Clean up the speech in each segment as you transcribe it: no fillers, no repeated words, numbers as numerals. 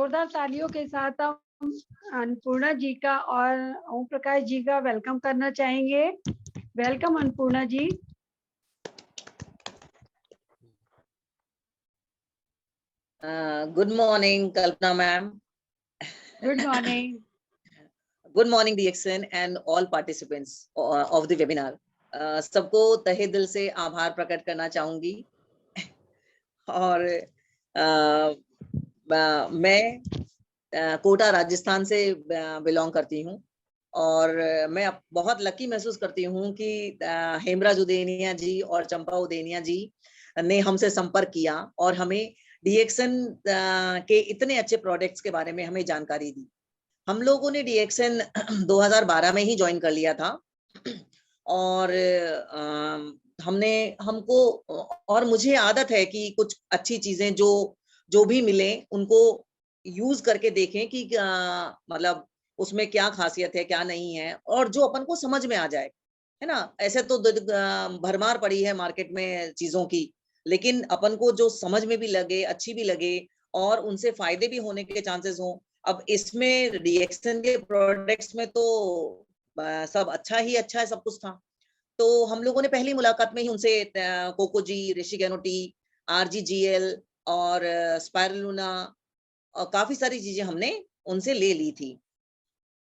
जोरदार तालियों के साथ हम अन्नपूर्णा जी का और ओम प्रकाश जी का वेलकम करना चाहेंगे। Welcome Annapurna ji. Good morning, Kalpana ma'am. Good morning. Good morning, DXN and all participants of the webinar. सबको तहे दिल से आभार प्रकट करना चाहूंगी और मैं कोटा राजस्थान से बिलोंग करती हूँ और मैं बहुत लकी महसूस करती हूँ कि हेमराज उदेनिया जी और चंपा उदेनिया जी ने हमसे संपर्क किया और हमें डीएक्सन के इतने अच्छे प्रोडक्ट्स के बारे में हमें जानकारी दी। हम लोगों ने डीएक्सन 2012 में ही ज्वाइन कर लिया था और हमने हमको और मुझे आदत है कि कुछ अच्छी चीजें जो भी मिले उनको यूज करके देखें कि मतलब उसमें क्या खासियत है क्या नहीं है और जो अपन को समझ में आ जाए, है ना। ऐसे तो भरमार पड़ी है मार्केट में चीजों की, लेकिन अपन को जो समझ में भी लगे, अच्छी भी लगे और उनसे फायदे भी होने के चांसेस हो। अब इसमें रिएक्शन के प्रोडक्ट्स में तो सब अच्छा है, सब कुछ था। तो हम लोगों ने पहली मुलाकात में ही उनसे कोकोजी, ऋषिगेनो-टी, आरजीजीएल और स्पाइरुलिना और काफी सारी चीजें हमने उनसे ले ली थी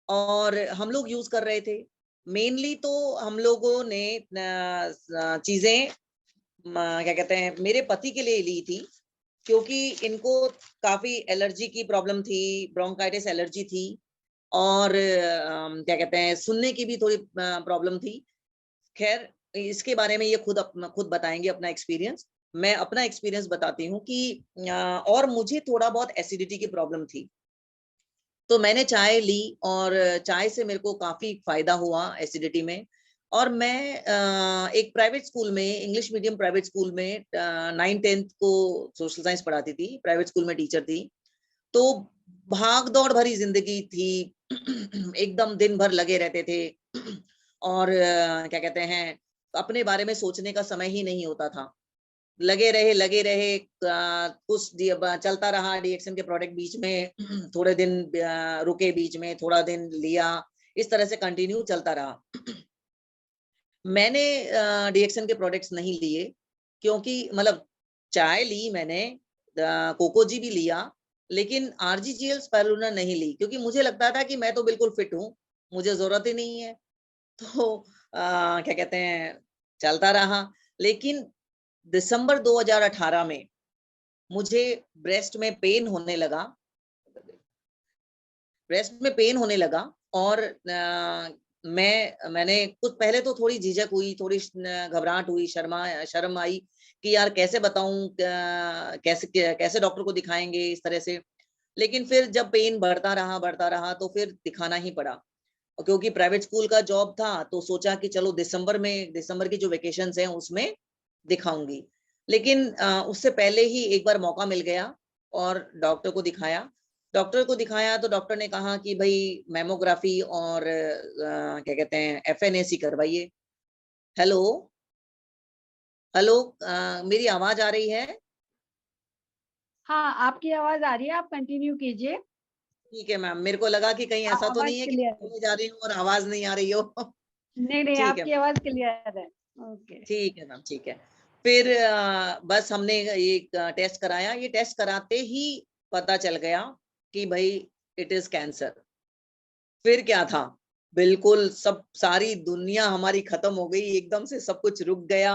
और हम लोग यूज कर रहे थे। मेनली तो हम लोगों ने चीजें क्या कहते हैं, मेरे पति के लिए ली थी क्योंकि इनको काफी एलर्जी की प्रॉब्लम थी, ब्रोंकाइटिस एलर्जी थी और क्या कहते हैं, सुनने की भी थोड़ी प्रॉब्लम थी। खैर, इसके बारे में ये खुद बताएंगे अपना एक्सपीरियंस। मैं अपना एक्सपीरियंस बताती हूँ कि और मुझे थोड़ा बहुत एसिडिटी की प्रॉब्लम थी, तो मैंने चाय ली और चाय से मेरे को काफी फायदा हुआ एसिडिटी में। और मैं एक प्राइवेट स्कूल में, इंग्लिश मीडियम प्राइवेट स्कूल में 9th-10th को सोशल साइंस पढ़ाती थी, प्राइवेट स्कूल में टीचर थी। तो भाग दौड़ भरी जिंदगी थी एकदम दिन भर लगे रहते थे और क्या कहते हैं, अपने बारे में सोचने का समय ही नहीं होता था। लगे रहे कुछ चलता रहा डीएक्सन के प्रोडक्ट बीच में थोड़े दिन रुके, बीच में थोड़ा दिन लिया, इस तरह से कंटिन्यू चलता रहा। मैंने डीएक्सन के प्रोडक्ट्स नहीं लिए क्योंकि मतलब चाय ली मैंने, कोकोजी भी लिया, लेकिन आरजीजीएल स्पाइरुलिना नहीं ली क्योंकि मुझे लगता था कि मैं तो बिल्कुल फिट हूँ, मुझे जरूरत ही नहीं है। तो क्या कहते हैं, चलता रहा। लेकिन दिसंबर 2018 में मुझे ब्रेस्ट में पेन होने लगा, और मैंने कुछ पहले तो थोड़ी झिझक हुई, थोड़ी घबराहट हुई, शर्म आई कि यार कैसे बताऊं, कैसे कैसे डॉक्टर को दिखाएंगे इस तरह से। लेकिन फिर जब पेन बढ़ता रहा तो फिर दिखाना ही पड़ा। और क्योंकि प्राइवेट स्कूल का जॉब था तो सोचा कि चलो दिसंबर की जो वेकेशंस हैं उसमें दिखाऊंगी। लेकिन उससे पहले ही एक बार मौका मिल गया और डॉक्टर को दिखाया तो डॉक्टर ने कहा कि भाई मैमोग्राफी और क्या कहते हैं, एफएनएसी करवाइए। हेलो हेलो, मेरी आवाज आ रही है? हाँ, आपकी आवाज आ रही है, आप कंटिन्यू कीजिए। ठीक है मैम, मेरे को लगा कि कहीं ऐसा तो आवाज नहीं है कि क्लियर है। बोले जा रही हूँ और आवाज नहीं आ रही हो। नहीं, ठीक है आपकी आवाज क्लियर है। ओके। ठीक है मैम, ठीक है। फिर बस हमने ये टेस्ट कराया, ये टेस्ट कराते ही पता चल गया कि भाई इट इज कैंसर। फिर क्या था, बिल्कुल सब सारी दुनिया हमारी खत्म हो गई, एकदम से सब कुछ रुक गया।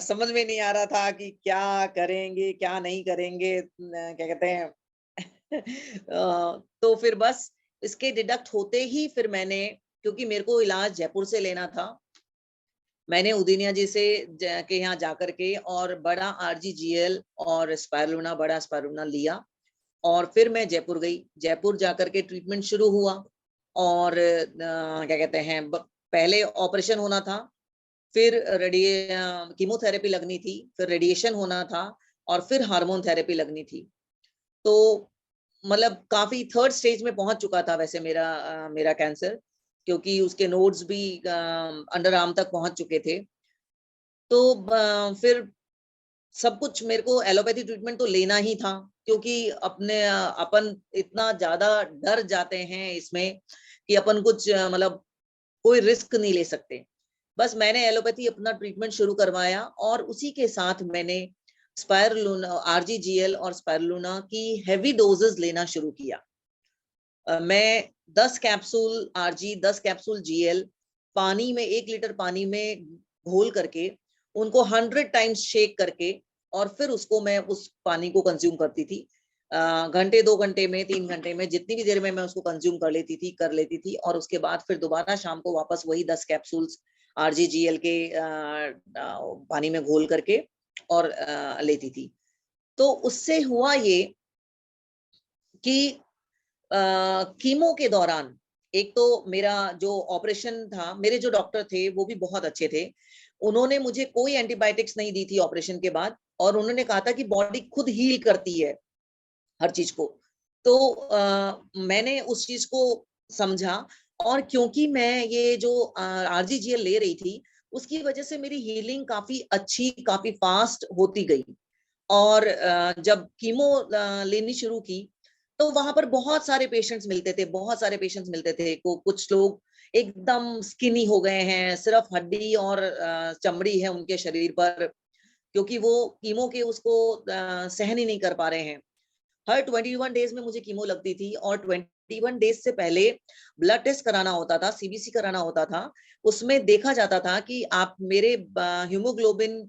समझ में नहीं आ रहा था कि क्या करेंगे क्या नहीं करेंगे, क्या कहते हैं। तो फिर बस इसके डिडक्ट होते ही फिर मैंने, क्योंकि मेरे को इलाज जयपुर से लेना था, मैंने उदीनिया जी से के यहाँ जाकर के और बड़ा आरजीजीएल और स्पाइरुलिना, बड़ा स्पाइरुलिना लिया और फिर मैं जयपुर गई। जयपुर जाकर के ट्रीटमेंट शुरू हुआ और क्या कहते हैं, पहले ऑपरेशन होना था, फिर कीमोथेरेपी लगनी थी, फिर रेडिएशन होना था और फिर हार्मोन थेरेपी लगनी थी। तो मतलब काफी थर्ड स्टेज में पहुंच चुका था वैसे मेरा कैंसर, क्योंकि उसके नोड्स भी अंडर आर्म तक पहुंच चुके थे। तो फिर सब कुछ मेरे को एलोपैथी ट्रीटमेंट तो लेना ही था, क्योंकि अपन इतना ज्यादा डर जाते हैं इसमें कि अपन कुछ मतलब कोई रिस्क नहीं ले सकते। बस मैंने एलोपैथी अपना ट्रीटमेंट शुरू करवाया और उसी के साथ मैंने स्पाइरुलिना, आरजीजीएल और स्पाइरुलिना की हेवी डोजेस लेना शुरू किया। मैं 10 कैप्सूल आरजी, 10 कैप्सूल जीएल पानी में, 1 लीटर पानी में घोल करके उनको 100 टाइम्स शेक करके और फिर उसको मैं उस पानी को कंज्यूम करती थी। घंटे, 2 घंटे में, 3 घंटे में, जितनी भी देर में मैं उसको कंज्यूम कर लेती थी और उसके बाद फिर दोबारा शाम को वापस वही 10 कैप्सूल्स आरजीजीएल के पानी में घोल करके और लेती थी। तो उससे हुआ ये कि कीमो के दौरान एक तो मेरा जो ऑपरेशन था, मेरे जो डॉक्टर थे वो भी बहुत अच्छे थे। उन्होंने मुझे कोई एंटीबायोटिक्स नहीं दी थी ऑपरेशन के बाद और उन्होंने कहा था कि बॉडी खुद हील करती है हर चीज को। तो मैंने उस चीज को समझा और क्योंकि मैं ये जो आरजीजीएल ले रही थी उसकी वजह से मेरी हीलिंग काफी अच्छी, काफी फास्ट होती गई। और जब कीमो लेनी शुरू की तो वहां पर बहुत सारे पेशेंट्स मिलते थे, बहुत सारे पेशेंट्स मिलते थे। कुछ लोग एकदम स्किनी हो गए हैं, सिर्फ हड्डी और चमड़ी है उनके शरीर पर, क्योंकि वो कीमो के उसको सहन ही नहीं कर पा रहे हैं। हर 21 डेज में मुझे कीमो लगती थी और 21 डेज से पहले ब्लड टेस्ट कराना होता था, सीबीसी कराना होता था। उसमें देखा जाता था कि आप मेरे हीमोग्लोबिन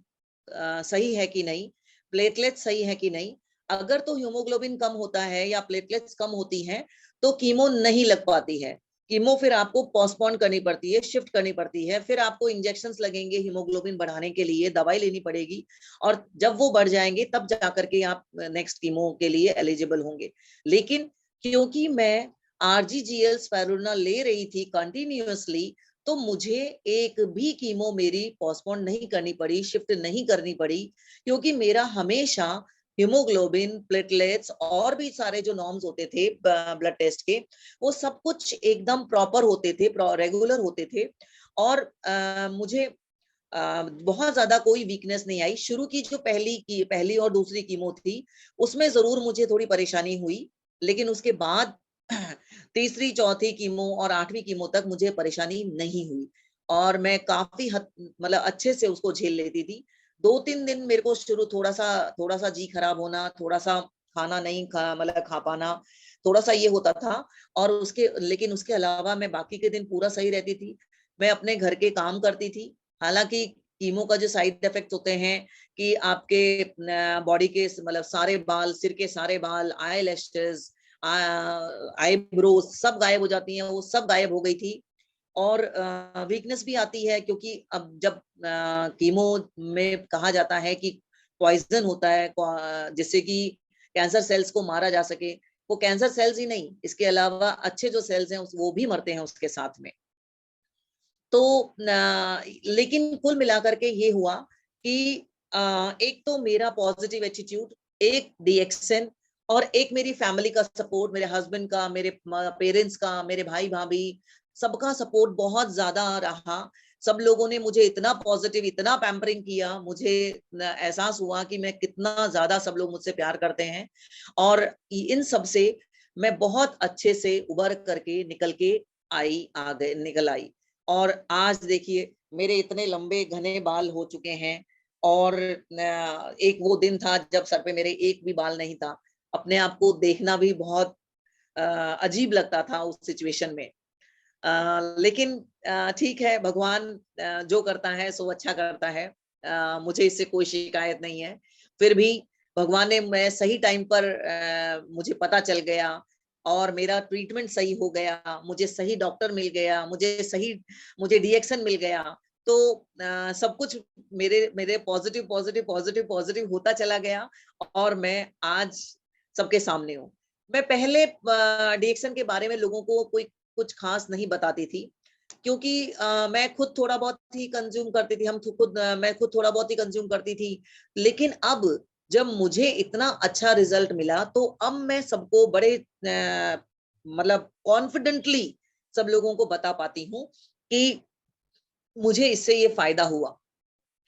सही है कि नहीं, प्लेटलेट सही है कि नहीं। अगर तो हीमोग्लोबिन कम होता है या प्लेटलेट्स कम होती हैं तो कीमो नहीं लग पाती है। कीमो फिर आपको पोस्टपोन करनी पड़ती है, शिफ्ट करनी पड़ती है, फिर आपको इंजेक्शंस लगेंगे हीमोग्लोबिन बढ़ाने के लिए, दवाई लेनी पड़ेगी और जब वो बढ़ जाएंगे तब जाकर के आप नेक्स्ट कीमो के लिए एलिजिबल होंगे। लेकिन क्योंकि मैं आरजीजीएल स्पाइरुलिना ले रही थी कंटिन्यूअसली, तो मुझे एक भी कीमो मेरी पोस्टपोन नहीं करनी पड़ी, शिफ्ट नहीं करनी पड़ी, क्योंकि मेरा हमेशा हीमोग्लोबिन, प्लेटलेट्स और भी सारे जो नॉर्म्स होते थे ब्लड टेस्ट के, वो सब कुछ एकदम प्रॉपर होते थे, रेगुलर होते थे। और मुझे बहुत ज्यादा कोई वीकनेस नहीं आई। शुरू की जो पहली और दूसरी कीमो थी उसमें जरूर मुझे थोड़ी परेशानी हुई, लेकिन उसके बाद तीसरी, चौथी कीमो और 8वीं कीमो तक मुझे परेशानी नहीं हुई और मैं काफी हद मतलब अच्छे से उसको झेल लेती थी। 2-3 दिन मेरे को शुरू थोड़ा सा जी खराब होना, थोड़ा सा खाना नहीं खा मतलब खा पाना, थोड़ा सा ये होता था। और उसके लेकिन उसके अलावा मैं बाकी के दिन पूरा सही रहती थी। मैं अपने घर के काम करती थी। हालांकि कीमो का जो साइड इफेक्ट होते हैं कि आपके बॉडी के मतलब सारे बाल, सिर के सारे बाल, आई लैशेस, आईब्रो सब गायब हो जाती हैं, वो सब गायब हो गई थी। और वीकनेस भी आती है, क्योंकि अब जब कीमो में कहा जाता है कि पॉइजन होता है जिससे कि कैंसर सेल्स को मारा जा सके, वो कैंसर सेल्स ही नहीं, इसके अलावा अच्छे जो सेल्स हैं वो भी मरते हैं उसके साथ में। तो लेकिन कुल मिलाकर के ये हुआ कि एक तो मेरा पॉजिटिव एटीट्यूड, एक डीएक्सन और एक मेरी फैमिली का सपोर्ट, मेरे हस्बैंड का, मेरे पेरेंट्स का, मेरे भाई भाभी, सबका सपोर्ट बहुत ज्यादा रहा। सब लोगों ने मुझे इतना पॉजिटिव, इतना पैम्परिंग किया, मुझे एहसास हुआ कि मैं कितना ज्यादा सब लोग मुझसे प्यार करते हैं। और इन सब से मैं बहुत अच्छे से उबर करके निकल के निकल आई। और आज देखिए मेरे इतने लंबे घने बाल हो चुके हैं और एक वो दिन था जब सर पे मेरे एक भी बाल नहीं था। अपने आप को देखना भी बहुत अजीब लगता था उस सिचुएशन में। लेकिन ठीक है, भगवान जो करता है सो अच्छा करता है। मुझे इससे कोई शिकायत नहीं है। फिर भी भगवान ने, मैं सही टाइम पर मुझे पता चल गया और मेरा ट्रीटमेंट सही हो गया, मुझे सही डॉक्टर मिल गया, मुझे डीएक्सन मिल गया। तो सब कुछ मेरे मेरे पॉजिटिव पॉजिटिव पॉजिटिव पॉजिटिव होता चला गया और मैं आज सबके सामने हूँ। मैं पहले डीएक्सन के बारे में लोगों को कोई कुछ खास नहीं बताती थी, क्योंकि मैं खुद थोड़ा बहुत ही कंज्यूम करती थी, मैं खुद थोड़ा बहुत ही कंज्यूम करती थी। लेकिन अब जब मुझे इतना अच्छा रिजल्ट मिला तो अब मैं सबको बड़े मतलब कॉन्फिडेंटली सब लोगों को बता पाती हूँ कि मुझे इससे ये फायदा हुआ।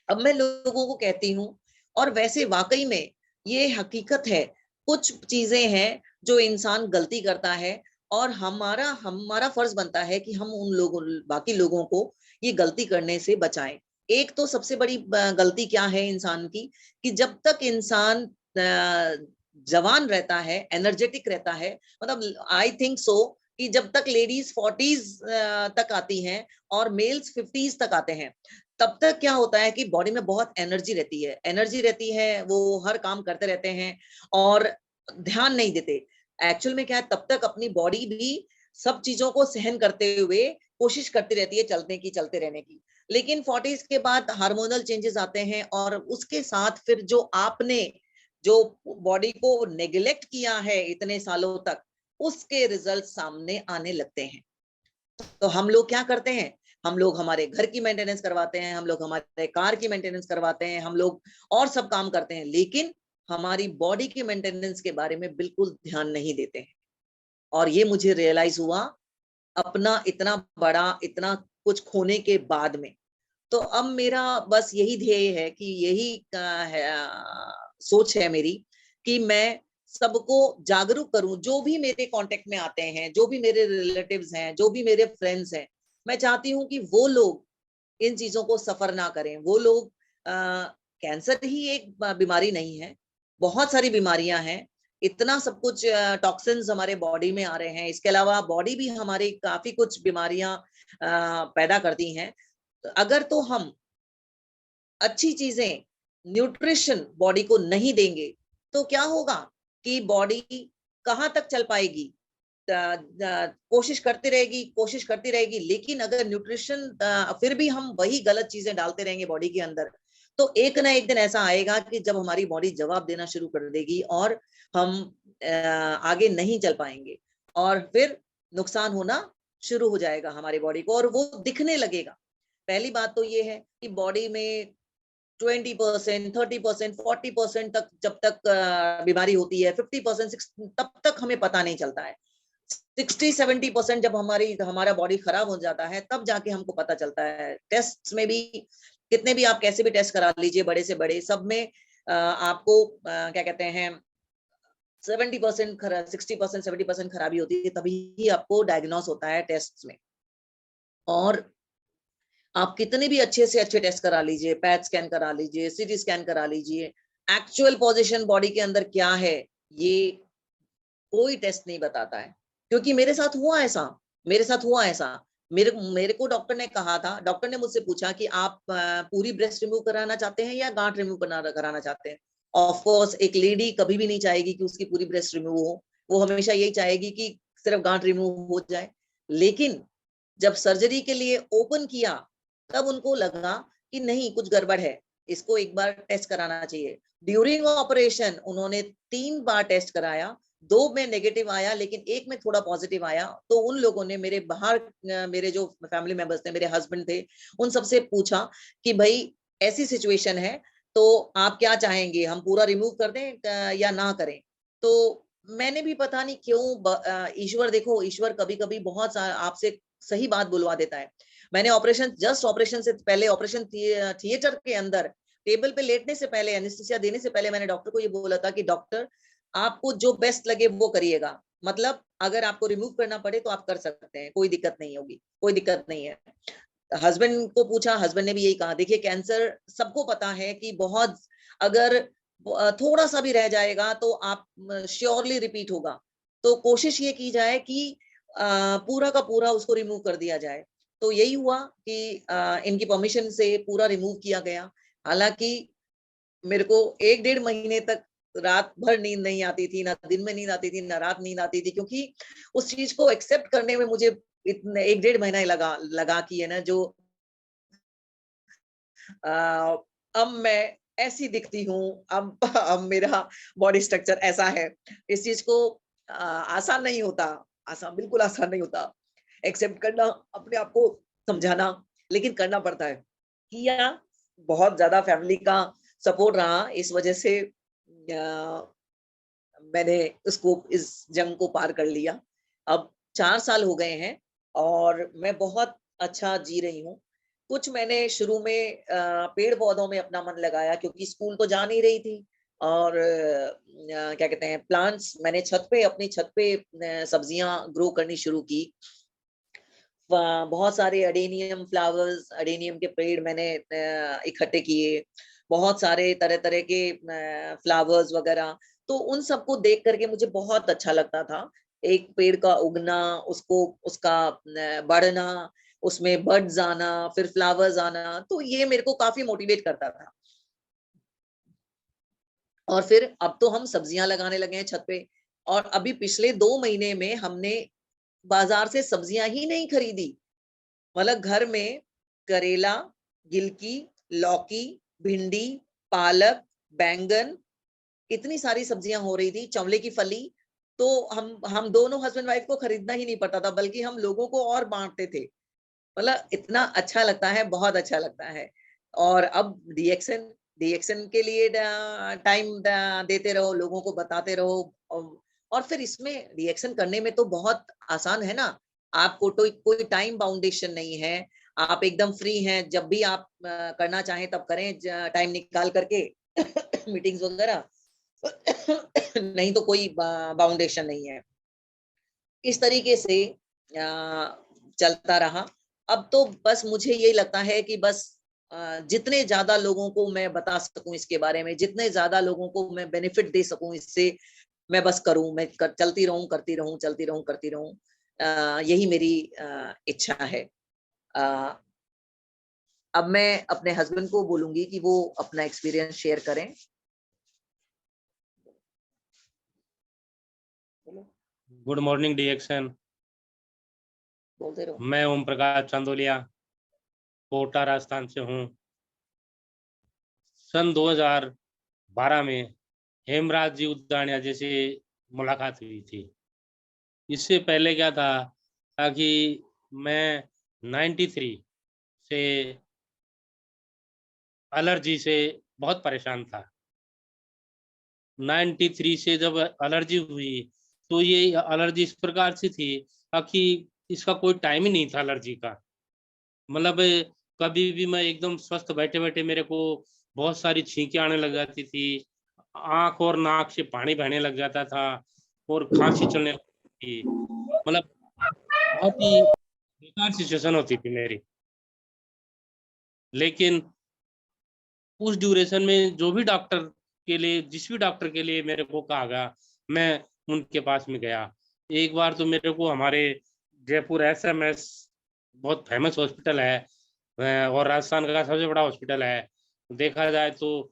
अब मैं लोगों को कहती हूँ और वैसे वाकई में ये हकीकत है, कुछ चीजें हैं जो इंसान गलती करता है और हमारा हमारा फर्ज बनता है कि हम उन लोगों बाकी लोगों को ये गलती करने से बचाएं। एक तो सबसे बड़ी गलती क्या है इंसान की, कि जब तक इंसान जवान रहता है, एनर्जेटिक रहता है, मतलब आई थिंक सो कि जब तक लेडीज 40s तक आती हैं और मेल्स 50s तक आते हैं, तब तक क्या होता है कि बॉडी में बहुत एनर्जी रहती है, वो हर काम करते रहते हैं और ध्यान नहीं देते। एक्चुअल में क्या है, तब तक अपनी बॉडी भी सब चीजों को सहन करते हुए कोशिश करती रहती है चलने की, चलते रहने की। लेकिन 40s के बाद हार्मोनल चेंजेस आते हैं और उसके साथ फिर जो आपने जो बॉडी को नेग्लेक्ट किया है इतने सालों तक, उसके रिजल्ट सामने आने लगते हैं। तो हम लोग क्या करते हैं, हम लोग हमारे घर की मेंटेनेंस करवाते हैं, हम लोग हमारे कार की मेंटेनेंस करवाते हैं, हम लोग और सब काम करते हैं, लेकिन हमारी बॉडी की मेंटेनेंस के बारे में बिल्कुल ध्यान नहीं देते हैं। और ये मुझे रियलाइज हुआ अपना इतना बड़ा, इतना कुछ खोने के बाद में। तो अब मेरा बस यही ध्येय है कि यही सोच है मेरी कि मैं सबको जागरूक करूं, जो भी मेरे कांटेक्ट में आते हैं, जो भी मेरे रिलेटिव्स हैं, जो भी मेरे फ्रेंड्स हैं, मैं चाहती हूं कि वो लोग इन चीजों को सफर ना करें। वो लोग कैंसर ही एक बीमारी नहीं है, बहुत सारी बीमारियां हैं, इतना सब कुछ टॉक्सिन्स हमारे बॉडी में आ रहे हैं, इसके अलावा बॉडी भी हमारी काफी कुछ बीमारियां पैदा करती हैं। अगर तो हम अच्छी चीजें, न्यूट्रिशन बॉडी को नहीं देंगे, तो क्या होगा कि बॉडी कहाँ तक चल पाएगी। कोशिश करती रहेगी, लेकिन अगर न्यूट्रिशन फिर भी हम वही गलत चीजें डालते रहेंगे बॉडी के अंदर, तो एक ना एक दिन ऐसा आएगा कि जब हमारी बॉडी जवाब देना शुरू कर देगी और हम आगे नहीं चल पाएंगे और फिर नुकसान होना शुरू हो जाएगा हमारी बॉडी को और वो दिखने लगेगा। पहली बात तो ये है कि बॉडी में 20%, 30%, 40% तक जब तक बीमारी होती है, 50%, तब तक हमें पता नहीं चलता है। 60-70% जब हमारा बॉडी खराब हो जाता है, तब जाके हमको पता चलता है। टेस्ट में भी कितने भी आप कैसे भी टेस्ट करा लीजिए, बड़े से बड़े, सब में आपको क्या कहते हैं 70% 60%, 70% खराबी होती है, तभी आपको डायग्नोस होता है टेस्ट में। और आप कितने भी अच्छे से अच्छे टेस्ट करा लीजिए, पैट स्कैन करा लीजिए, सीटी स्कैन करा लीजिए, एक्चुअल पोजीशन बॉडी के अंदर क्या है, ये कोई टेस्ट नहीं बताता है। क्योंकि मेरे साथ हुआ ऐसा। मेरे को डॉक्टर ने कहा था, डॉक्टर ने मुझसे पूछा कि आप पूरी ब्रेस्ट रिमूव कराना चाहते हैं या गांठ रिमूव कराना चाहते हैं। ऑफ कोर्स एक लेडी कभी भी नहीं चाहेगी कि उसकी पूरी ब्रेस्ट रिमूव हो, वो हमेशा यही चाहेगी कि सिर्फ गांठ रिमूव हो जाए। लेकिन जब सर्जरी के लिए ओपन किया, तब उनको लगा कि नहीं, कुछ गड़बड़ है, इसको एक बार टेस्ट कराना चाहिए। ड्यूरिंग ऑपरेशन उन्होंने 3 बार टेस्ट कराया, 2 में नेगेटिव आया, लेकिन 1 में थोड़ा पॉजिटिव आया। तो उन लोगों ने मेरे जो फैमिली मेंबर्स थे, मेरे हस्बैंड थे, उन सबसे पूछा कि भाई ऐसी सिचुएशन है, तो आप क्या चाहेंगे, हम पूरा रिमूव कर दें या ना करें। तो मैंने भी पता नहीं क्यों, ईश्वर देखो, ईश्वर कभी कभी बहुत आपसे सही बात बुलवा देता है। मैंने ऑपरेशन से पहले, ऑपरेशन थिएटर के अंदर टेबल पे लेटने से पहले, एनेस्थीसिया देने से पहले, मैंने डॉक्टर को ये बोला था कि डॉक्टर, आपको जो बेस्ट लगे वो करिएगा। मतलब अगर आपको रिमूव करना पड़े तो आप कर सकते हैं, कोई दिक्कत नहीं होगी, कोई दिक्कत नहीं है। हस्बैंड को पूछा, हस्बैंड ने भी यही कहा। देखिए, कैंसर सबको पता है कि बहुत, अगर थोड़ा सा भी रह जाएगा तो आप श्योरली रिपीट होगा। तो कोशिश ये की जाए कि पूरा का पूरा उसको रिमूव कर दिया जाए। तो यही हुआ कि इनकी परमिशन से पूरा रिमूव किया गया। हालांकि मेरे को 1-1.5 महीने तक रात भर नींद नहीं आती थी, ना दिन में नींद आती थी, ना रात नींद आती थी, क्योंकि उस चीज को एक्सेप्ट करने में मुझे इतने 1-1.5 महीना ही लगा कि है ना, जो अब मैं ऐसी दिखती हूँ, अब मेरा बॉडी स्ट्रक्चर ऐसा है। इस चीज को आसान नहीं होता, आसान, बिल्कुल आसान नहीं होता एक्सेप्ट करना, अपने आप को समझाना, लेकिन करना पड़ता है। किया, बहुत ज्यादा फैमिली का सपोर्ट रहा, इस वजह से मैंने इस जंग को पार कर लिया। अब 4 साल हो गए हैं और मैं बहुत अच्छा जी रही हूँ। कुछ मैंने शुरू में पेड़ पौधों में अपना मन लगाया, क्योंकि स्कूल तो जा नहीं रही थी। और क्या कहते हैं, प्लांट्स मैंने अपनी छत पे सब्जियां ग्रो करनी शुरू की। बहुत सारे एडेनियम फ्लावर्स, एडेनियम के पेड़ मैंने इकट्ठे किए, बहुत सारे तरह तरह के फ्लावर्स वगैरह। तो उन सबको देख करके मुझे बहुत अच्छा लगता था, एक पेड़ का उगना, उसको उसका बढ़ना, उसमें बर्ड्स आना, फिर फ्लावर्स आना, तो ये मेरे को काफी मोटिवेट करता था। और फिर अब तो हम सब्जियां लगाने लगे हैं छत पे, और अभी पिछले 2 महीने में हमने बाजार से सब्जियां ही नहीं खरीदी। मतलब घर में करेला, गिलकी, लौकी, भिंडी, पालक, बैंगन, इतनी सारी सब्जियां हो रही थी, चंवले की फली। तो हम दोनों हस्बैंड वाइफ को खरीदना ही नहीं पड़ता था, बल्कि हम लोगों को और बांटते थे। मतलब इतना अच्छा लगता है, बहुत अच्छा लगता है। और अब डीएक्सन डीएक्सन के लिए टाइम देते रहो, लोगों को बताते रहो। और फिर इसमें रिएक्शन करने में तो बहुत आसान है ना। आपको तो कोई टाइम बाउंडेशन नहीं है, आप एकदम फ्री हैं, जब भी आप करना चाहें तब करें, टाइम निकाल करके मीटिंग्स वगैरह। नहीं तो कोई बाउंडेशन नहीं है। इस तरीके से चलता रहा। अब तो बस मुझे यही लगता है कि बस जितने ज्यादा लोगों को मैं बता सकूं इसके बारे में, जितने ज्यादा लोगों को मैं बेनिफिट दे सकूं इससे, मैं बस करूं, चलती रहूं, करती रहूं, चलती रहूं, करती रहूं। यही मेरी इच्छा है। अ, अब मैं अपने हस्बैंड को बोलूंगी कि वो अपना एक्सपीरियंस शेयर करें। Good morning DXN. बोलते रहो। मैं ओम प्रकाश चंदोलिया, कोटा राजस्थान से हूँ। सन 2012 में हेमराज जी उद्दानिया जी से मुलाकात हुई थी। इससे पहले क्या था कि मैं 93 से एलर्जी से बहुत परेशान था। 93 से जब एलर्जी हुई तो ये एलर्जी इस प्रकार से थी कि इसका कोई टाइम ही नहीं था एलर्जी का। मतलब कभी भी मैं एकदम स्वस्थ बैठे बैठे मेरे को बहुत सारी छींकें आने लग जाती थी, आंख और नाक से पानी बहने लग जाता था और खांसी चलने लगती थी। मतलब बहुत ही बेकार सिचुएशन होती थी मेरी। लेकिन उस ड्यूरेशन में जो भी डॉक्टर के लिए, जिस भी डॉक्टर के लिए मेरे को कहा गया, मैं उनके पास में गया। एक बार तो मेरे को हमारे जयपुर एसएमएस बहुत फेमस हॉस्पिटल है, और राजस्थान का सबसे बड़ा हॉस्पिटल है। देखा जाए तो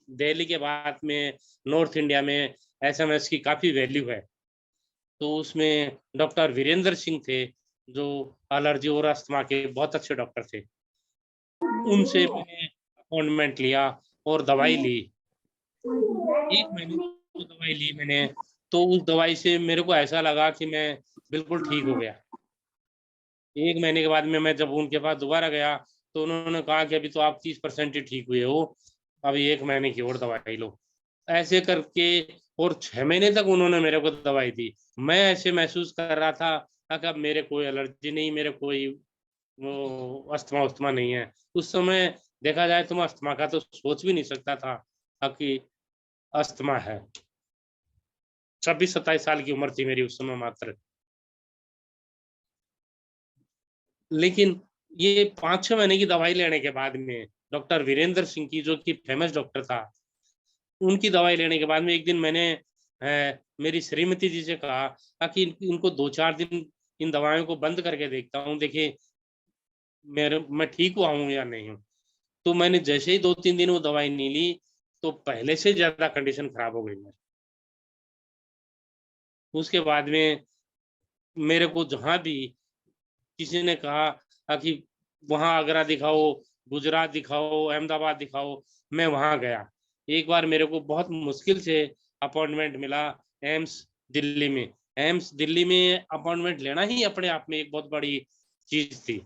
दिल्ली के बाद में नॉर्थ इंडिया में एसएमएस की काफ़ी वैल्यू है। तो उसमें डॉक्टर वीरेंद्र सिंह थे, जो एलर्जी और अस्थमा के बहुत अच्छे डॉक्टर थे। उनसे मैंने अपॉइंटमेंट लिया और दवाई ली। 1 महीने की दवाई ली मैंने, तो उस दवाई से मेरे को ऐसा लगा कि मैं बिल्कुल ठीक हो गया। 1 महीने के बाद में मैं जब उनके पास दोबारा गया तो उन्होंने कहा कि अभी तो आप 30% ही ठीक हुए हो, अभी 1 महीने की और दवाई लो। ऐसे करके और 6 महीने तक उन्होंने मेरे को दवाई दी। मैं ऐसे महसूस कर रहा था कि अब मेरे कोई एलर्जी नहीं, मेरे कोई वो अस्थमा नहीं है। उस समय देखा जाए तो मैं अस्थमा का तो सोच भी नहीं सकता था कि अस्थमा है। 26-27 साल की उम्र थी मेरी उस समय मात्र। लेकिन ये 5-6 महीने की दवाई लेने के बाद में डॉक्टर वीरेंद्र सिंह की, जो कि फेमस डॉक्टर था, उनकी दवाई लेने के बाद में एक दिन मैंने मेरी श्रीमती जी से कहा कि इनको 2-4 दिन इन दवाइयों को बंद करके देखता हूँ, देखिए मैं ठीक हुआ हूँ या नहीं हूँ। तो मैंने जैसे ही 2-3 दिन वो दवाई नहीं ली, तो पहले से ज्यादा कंडीशन खराब हो गई मेरी। उसके बाद में मेरे को जहाँ भी किसी ने कहा कि वहाँ आगरा दिखाओ, गुजरात दिखाओ, अहमदाबाद दिखाओ, मैं वहाँ गया। एक बार मेरे को बहुत मुश्किल से अपॉइंटमेंट मिला एम्स दिल्ली में। एम्स दिल्ली में अपॉइंटमेंट लेना ही अपने आप में एक बहुत बड़ी चीज थी।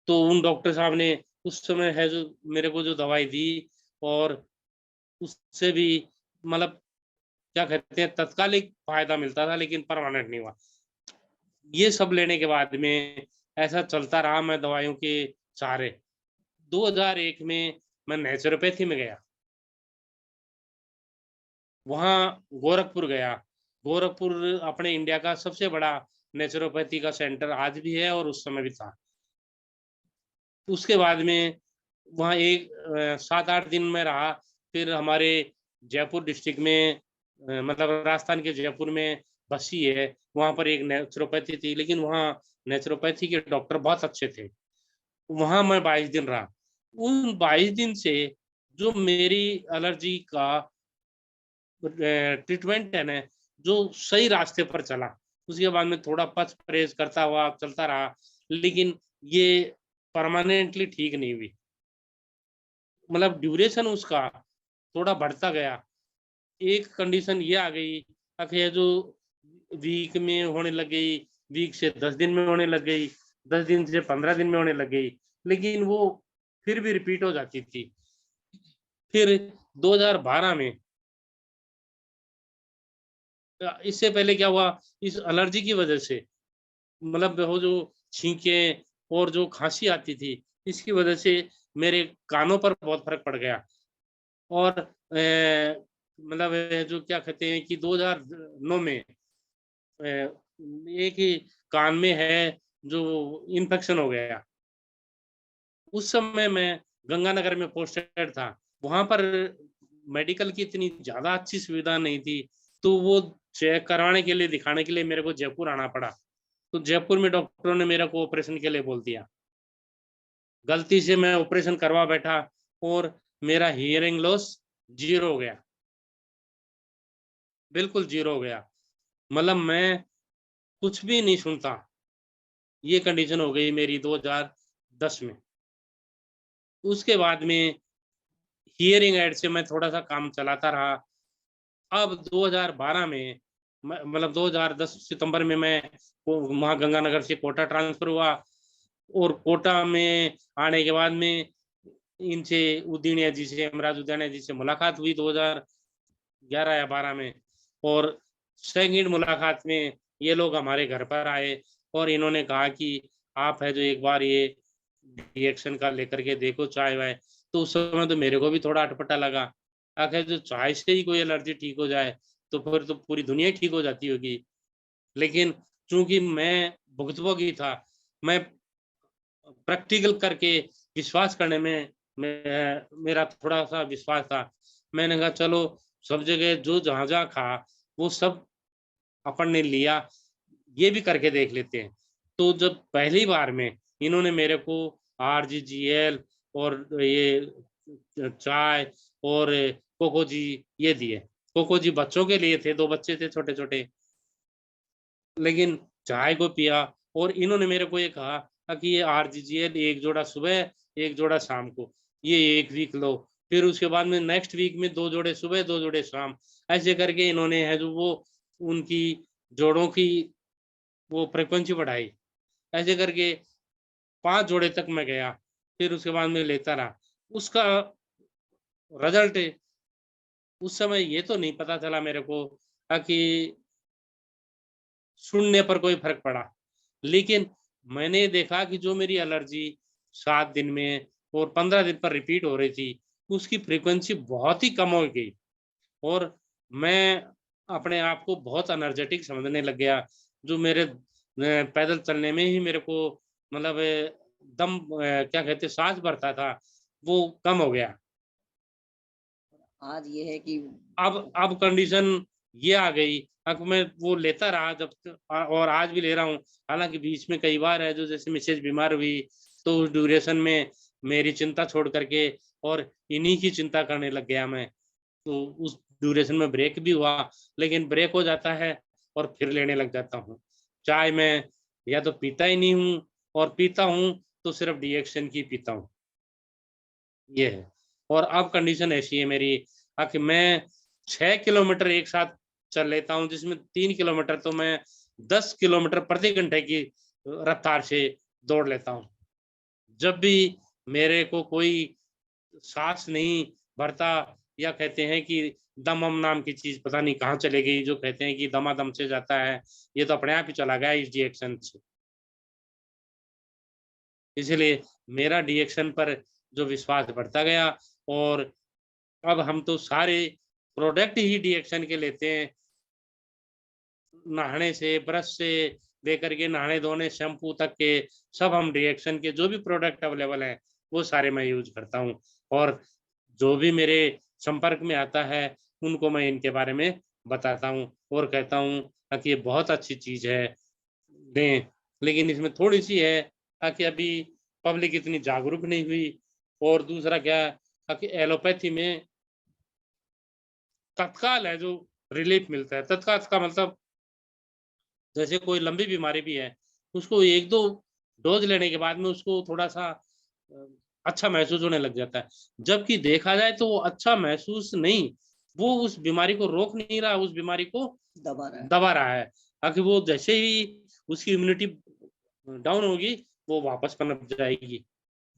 तो उन डॉक्टर साहब ने उस समय है जो मेरे को जो दवाई दी, और उससे भी मतलब क्या कहते हैं, तत्कालिक फायदा मिलता था लेकिन परमानेंट नहीं हुआ। ये सब लेने के बाद में ऐसा चलता रहा मैं दवाइयों के सहारे। 2001 में मैं नेचुरोपैथी में गया। वहाँ गोरखपुर गया। गोरखपुर अपने इंडिया का सबसे बड़ा नेचुरोपैथी का सेंटर आज भी है और उस समय भी था। उसके बाद में वहाँ 7-8 दिन में रहा। फिर हमारे जयपुर डिस्ट्रिक्ट में मतलब राजस्थान के जयपुर में बस्सी है, वहाँ पर एक नेचुरोपैथी थी, लेकिन वहाँ नेचुरोपैथी के डॉक्टर बहुत अच्छे थे। वहाँ मैं 22 दिन रहा। उन 22 दिन से जो मेरी एलर्जी का ट्रीटमेंट है ना, जो सही रास्ते पर चला। उसके बाद में थोड़ा परहेज करता हुआ चलता रहा, लेकिन ये परमानेंटली ठीक नहीं हुई। मतलब ड्यूरेशन उसका थोड़ा बढ़ता गया। एक कंडीशन ये आ गई कि ये जो वीक में होने लग गई, वीक से 10 दिन में होने लग गई, 10 दिन से 15 दिन में होने लग गई, लेकिन वो फिर भी रिपीट हो जाती थी। फिर 2012 में इससे पहले क्या हुआ, इस एलर्जी की वजह से मतलब वो जो छींकें और जो खांसी आती थी, इसकी वजह से मेरे कानों पर बहुत फर्क पड़ गया। और मतलब जो क्या कहते हैं कि 2009 में एक ही कान में है जो इन्फेक्शन हो गया। उस समय मैं गंगानगर में पोस्टेड था। वहाँ पर मेडिकल की इतनी ज़्यादा अच्छी सुविधा नहीं थी, तो वो चेक करवाने के लिए, दिखाने के लिए मेरे को जयपुर आना पड़ा। तो जयपुर में डॉक्टरों ने मेरे को ऑपरेशन के लिए बोल दिया। गलती से मैं ऑपरेशन करवा बैठा और मेरा हियरिंग लॉस 0 हो गया, बिल्कुल 0 हो गया। मतलब मैं कुछ भी नहीं सुनता, ये कंडीशन हो गई मेरी 2010 में। उसके बाद में हियरिंग एड से मैं थोड़ा-सा काम चलाता रहा। अब 2012 में मतलब 2010 सितंबर में मैं वहाँ गंगानगर से कोटा ट्रांसफ़र हुआ और कोटा में आने के बाद में इनसे उदीनिया जी से, हेमराज उदीनिया जी से मुलाकात हुई 2011 या 12 में। और सेकंड मुलाकात में ये लोग हमारे घर पर आए और इन्होंने कहा कि आप है जो एक बार ये रिएक्शन का लेकर के देखो चाय-वाय। तो उस समय तो मेरे को भी थोड़ा अटपटा लगा। आखिर जो चाय से ही कोई एलर्जी ठीक हो जाए, तो फिर तो पूरी दुनिया ही ठीक हो जाती होगी। लेकिन चूँकि मैं भुक्तभोगी था, मैं प्रैक्टिकल करके विश्वास करने में मेरा थोड़ा-सा विश्वास था। मैंने कहा चलो सब जगह जो जहाँ-जहाँ कहा, वो सब अपन ने लिया, ये भी करके देख लेते हैं। तो जब पहली बार में इन्होंने मेरे को आरजीजीएल और ये चाय और कोकोजी ये दिए। कोकोजी बच्चों के लिए थे, 2 बच्चे थे छोटे-छोटे। लेकिन चाय को पिया और इन्होंने मेरे को ये कहा कि ये आरजीजीएल 1 जोड़ा सुबह, 1 जोड़ा शाम को, ये 1 वीक लो। फिर उसके बाद में नेक्स्ट वीक में 2 जोड़े सुबह, 2 जोड़े शाम। ऐसे करके इन्होंने है जो वो उनकी जोड़ों की वो फ्रीक्वेंसी बढ़ाई। ऐसे करके 5 जोड़े तक मैं गया, फिर उसके बाद में लेता रहा। उसका रिज़ल्ट उस समय ये तो नहीं पता चला मेरे को कि सुनने पर कोई फ़र्क पड़ा। लेकिन मैंने देखा कि जो मेरी एलर्जी 7 दिन में और 15 दिन पर रिपीट हो रही थी, उसकी फ्रीक्वेंसी बहुत ही कम हो गई और मैं अपने आप को बहुत एनर्जेटिक समझने लग गया। जो मेरे पैदल चलने में ही मेरे को मतलब दम क्या कहते हैं साँस भरता था, वो कम हो गया। आज ये है कि अब कंडीशन ये आ गई, अब मैं वो लेता रहा और आज भी ले रहा हूँ। हालाँकि बीच में कई बार है जो जैसे मिसेज़ बीमार हुई, तो उस ड्यूरेशन में मेरी चिंता छोड़ कर के और इन्हीं की चिंता करने लग गया मैं। तो उस ड्यूरेशन में ब्रेक भी हुआ, लेकिन ब्रेक हो जाता है और फिर लेने लग जाता हूँ। चाय मैं या तो पीता ही नहीं हूँ और पीता हूँ तो सिर्फ़ डिएक्शन की पीता हूँ, ये है। और अब कंडीशन ऐसी है मेरी कि मैं 6 किलोमीटर एक साथ चल लेता हूँ, जिसमें 3 किलोमीटर तो मैं 10 किलोमीटर प्रति घंटे की रफ़्तार से दौड़ लेता हूँ। जब भी मेरे को कोई साँस नहीं भरता या कहते हैं कि दम-वम नाम की चीज़ पता नहीं कहाँ चली गई, जो कहते हैं कि दमादम से जाता है, ये तो अपने आप ही चला गया इस रिएक्शन से। इसलिए मेरा डीएक्शन पर जो विश्वास बढ़ता गया और अब हम तो सारे प्रोडक्ट ही डीएक्शन के लेते हैं। नहाने से, ब्रश से लेकर के नहाने धोने शैम्पू तक के सब हम डीएक्शन के जो भी प्रोडक्ट अवेलेबल हैं वो सारे मैं यूज करता हूँ और जो भी मेरे संपर्क में आता है उनको मैं इनके बारे में बताता हूँ और कहता हूँ कि ये बहुत अच्छी चीज है, दें। लेकिन इसमें थोड़ी सी है कि अभी पब्लिक इतनी जागरूक नहीं हुई और दूसरा क्या है कि एलोपैथी में तत्काल है जो रिलीफ मिलता है। तत्काल का मतलब जैसे कोई लंबी बीमारी भी है, उसको 1-2 डोज़ लेने के बाद में उसको थोड़ा-सा अच्छा महसूस होने लग जाता है। जबकि देखा जाए तो वो अच्छा महसूस नहीं, वो उस बीमारी को रोक नहीं रहा, उस बीमारी को दबा रहा है। ताकि वो जैसे ही उसकी इम्यूनिटी डाउन होगी, वो वापस पनप जाएगी।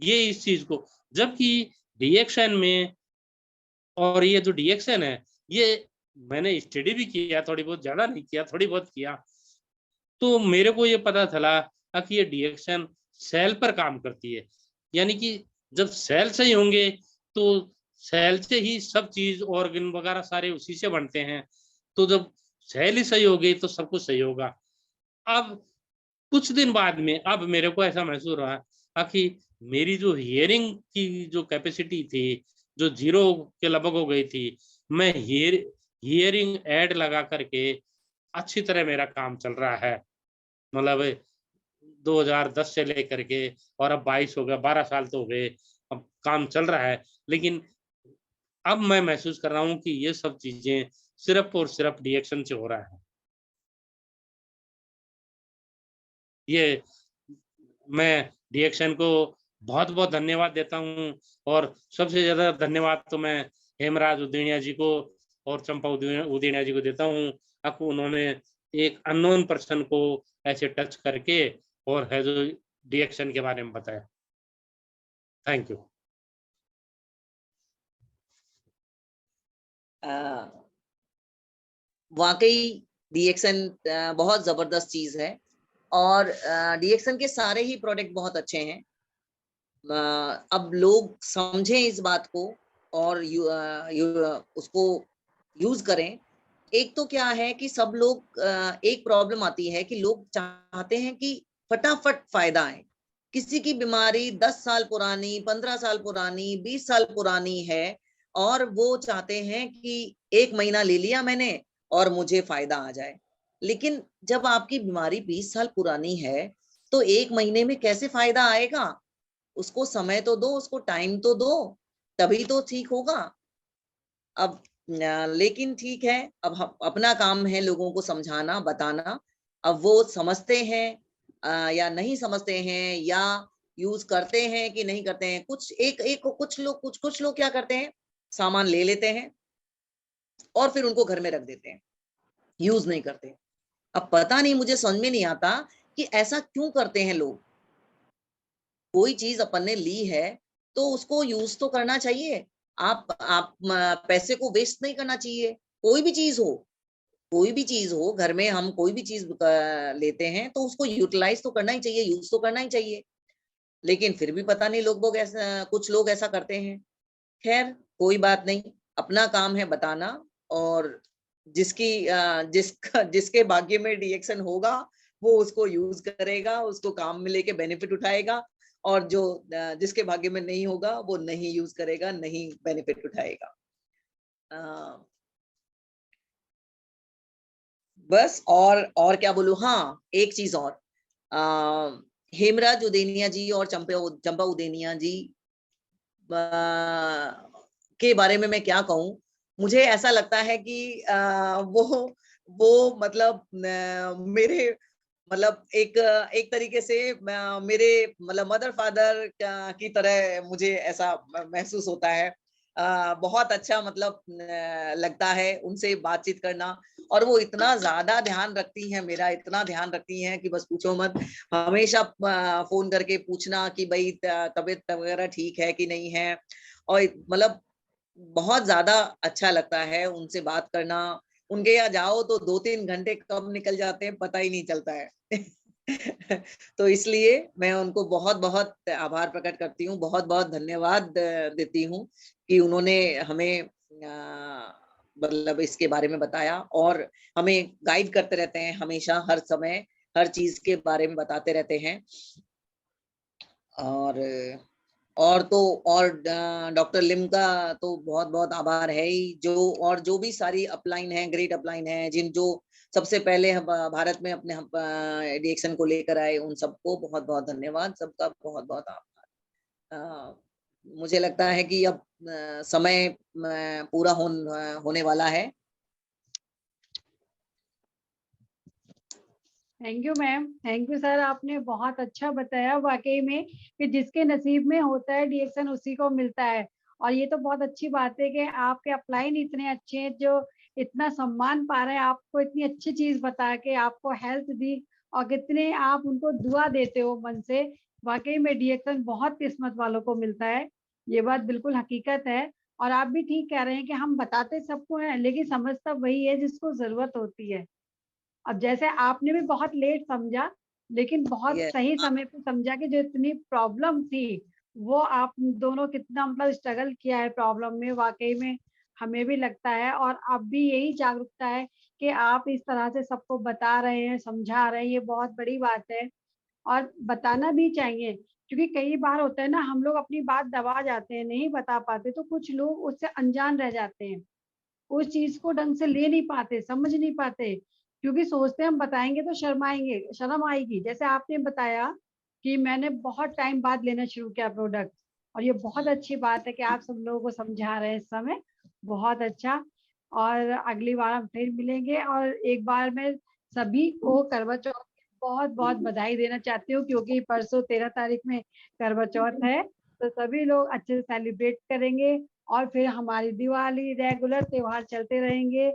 ये इस चीज़ को जबकि डीएक्शन में और ये जो डीएक्शन है, ये मैंने स्टडी भी किया थोड़ी बहुत, ज़्यादा नहीं किया, थोड़ी बहुत किया। तो मेरे को ये पता चला कि ये डीएक्शन सेल पर काम करती है। यानी कि जब सेल सही होंगे तो सेल से ही सब चीज़ ऑर्गन वगैरह सारे उसी से बनते हैं। तो जब सेल ही सही हो गई तो सब कुछ सही होगा। अब कुछ दिन बाद में अब मेरे को ऐसा महसूस हो रहा कि मेरी जो हियरिंग की जो कैपेसिटी थी, जो 0 के लगभग हो गई थी, मैं हियरिंग ऐड लगा करके अच्छी तरह मेरा काम चल रहा है। मतलब 2010 से लेकर के और अब 22 हो गया, 12 साल तो हो गए, अब काम चल रहा है। लेकिन अब मैं महसूस कर रहा हूँ कि ये सब चीज़ें सिर्फ़ और सिर्फ़ डीएक्शन से हो रहा है। ये मैं डीएक्शन को बहुत-बहुत धन्यवाद देता हूँ और सबसे ज़्यादा धन्यवाद तो मैं हेमराज उदीणिया जी को और चंपा उदीणिया जी को देता हूँ। अब उन्होंने एक अननोन पर्सन को ऐसे टच करके और है जो डीएक्शन के बारे में बताया। Thank you. वाकई डीएक्शन बहुत जबरदस्त चीज है और डीएक्शन के सारे ही प्रोडक्ट बहुत अच्छे हैं। अब लोग समझें इस बात को और उसको यूज करें। एक तो क्या है कि सब लोग एक प्रॉब्लम आती है कि लोग चाहते हैं कि फटाफट फायदा आए। किसी की बीमारी 10 साल पुरानी, 15 साल पुरानी, 20 साल पुरानी है और वो चाहते हैं कि 1 महीना ले लिया मैंने और मुझे फायदा आ जाए। लेकिन जब आपकी बीमारी 20 साल पुरानी है तो 1 महीने में कैसे फायदा आएगा? उसको समय तो दो, उसको टाइम तो दो, तभी तो ठीक होगा। अब लेकिन ठीक है, अब हम अपना काम है लोगों को समझाना, बताना। अब वो समझते हैं या नहीं समझते हैं या यूज करते हैं कि नहीं करते हैं। कुछ लोग क्या करते हैं, सामान ले लेते हैं और फिर उनको घर में रख देते हैं, यूज नहीं करते। अब पता नहीं, मुझे समझ में नहीं आता कि ऐसा क्यों करते हैं लोग। कोई चीज अपन ने ली है तो उसको यूज तो करना चाहिए। आप पैसे को वेस्ट नहीं करना चाहिए। कोई भी चीज हो, कोई भी चीज हो, घर में हम कोई भी चीज लेते हैं तो उसको यूटिलाइज तो करना ही चाहिए, यूज तो करना ही चाहिए। लेकिन फिर भी पता नहीं लोग ऐसा, कुछ लोग ऐसा करते हैं। खैर कोई बात नहीं, अपना काम है बताना और जिसके भाग्य में डीएक्शन होगा वो उसको यूज करेगा, उसको काम में लेके बेनिफिट उठाएगा और जो जिसके भाग्य में नहीं होगा वो नहीं यूज करेगा, नहीं बेनिफिट उठाएगा। बस और क्या बोलूं। हाँ, एक चीज और, हेमराज उदेनिया जी और चंपा उदेनिया जी के बारे में मैं क्या कहूँ। मुझे ऐसा लगता है कि वो मतलब मेरे मतलब एक एक तरीके से मेरे मतलब मदर फादर की तरह मुझे ऐसा महसूस होता है। बहुत अच्छा मतलब लगता है उनसे बातचीत करना और वो इतना ज्यादा ध्यान रखती हैं, मेरा इतना ध्यान रखती हैं कि बस पूछो मत। हमेशा फोन करके पूछना कि भाई तबीयत वगैरह ठीक है कि नहीं है। और मतलब बहुत ज्यादा अच्छा लगता है उनसे बात करना। उनके यहाँ जाओ तो 2-3 घंटे कब निकल जाते हैं पता ही नहीं चलता है। तो इसलिए मैं उनको बहुत बहुत आभार प्रकट करती हूँ, बहुत बहुत धन्यवाद देती हूँ कि उन्होंने हमें मतलब इसके बारे में बताया और हमें गाइड करते रहते हैं हमेशा, हर समय हर चीज के बारे में बताते रहते हैं। और तो और डॉक्टर लिम का तो बहुत बहुत आभार है ही, जो भी सारी अपलाइन है, ग्रेट अपलाइन है, जो सबसे पहले हम भारत में अपने एडिक्शन को लेकर आए, उन सबको बहुत बहुत धन्यवाद, सबका बहुत बहुत आभार। मुझे लगता है कि अब समय पूरा होने वाला है। Thank you ma'am, thank you sir, आपने बहुत अच्छा बताया वाकई में कि जिसके नसीब में होता है डिएक्शन उसी को मिलता है। और ये तो बहुत अच्छी बात है कि आपके अपलाइन इतने अच्छे हैं जो इतना सम्मान पा रहे हैं, आपको इतनी अच्छी चीज बता के आपको हेल्थ दी और कितने आप उनको दुआ देते हो मन से। वाकई में डिएक्शन बहुत किस्मत वालों को मिलता है, ये बात बिल्कुल हकीकत है। और आप भी ठीक कह रहे हैं कि हम बताते सबको हैं लेकिन समझता वही है जिसको जरूरत होती है। अब जैसे आपने भी बहुत लेट समझा लेकिन बहुत ये सही समय पे समझा कि जो इतनी प्रॉब्लम थी वो आप दोनों कितना मतलब स्ट्रगल किया है प्रॉब्लम में, वाकई में हमें भी लगता है। और अब भी यही जागरूकता है कि आप इस तरह से सबको बता रहे हैं, समझा रहे हैं, ये बहुत बड़ी बात है और बताना भी चाहिए। क्योंकि कई बार होता है ना, हम लोग अपनी बात दबा जाते हैं, नहीं बता पाते, तो कुछ लोग उससे अनजान रह जाते हैं, उस चीज को ढंग से ले नहीं पाते, समझ नहीं पाते, क्योंकि सोचते हैं हम बताएंगे तो शर्माएंगे, शर्म आएगी। जैसे आपने बताया कि मैंने बहुत टाइम बाद लेना शुरू किया प्रोडक्ट, और ये बहुत अच्छी बात है कि आप सब लोगों को समझा रहे हैं इस समय, बहुत अच्छा। और अगली बार हम फिर मिलेंगे। और एक बार मैं सभी को करवा चौथ की बहुत बहुत बधाई देना चाहती हूँ, क्योंकि परसों 13 तारीख में करवा चौथ है, तो सभी लोग अच्छे से सेलिब्रेट करेंगे और फिर हमारी दिवाली रेगुलर त्योहार चलते रहेंगे।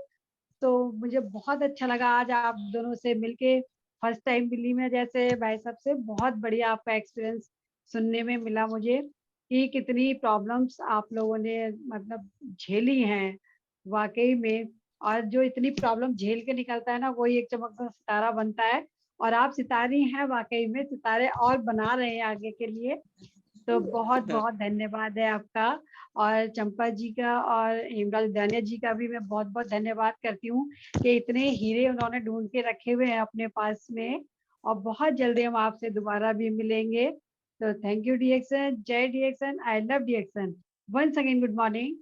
तो मुझे बहुत अच्छा लगा आज आप दोनों से मिलके, फर्स्ट टाइम मिली मैं जैसे भाई साहब से, बहुत बढ़िया आपका एक्सपीरियंस सुनने में मिला मुझे कि कितनी प्रॉब्लम्स आप लोगों ने मतलब झेली हैं वाकई में। और जो इतनी प्रॉब्लम झेल के निकलता है ना, वही एक चमकता सितारा बनता है। और आप सितारी हैं, वाकई में सितारे और बना रहे हैं आगे के लिए। तो बहुत बहुत धन्यवाद है आपका। और चंपा जी का और हेमराज दानिया जी का भी मैं बहुत बहुत धन्यवाद करती हूँ कि इतने हीरे उन्होंने ढूंढ के रखे हुए हैं अपने पास में। और बहुत जल्दी हम आपसे दोबारा भी मिलेंगे। तो थैंक यू डिएक्शन, जय DXN, I love DXN. Once again good morning.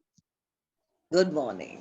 Good morning.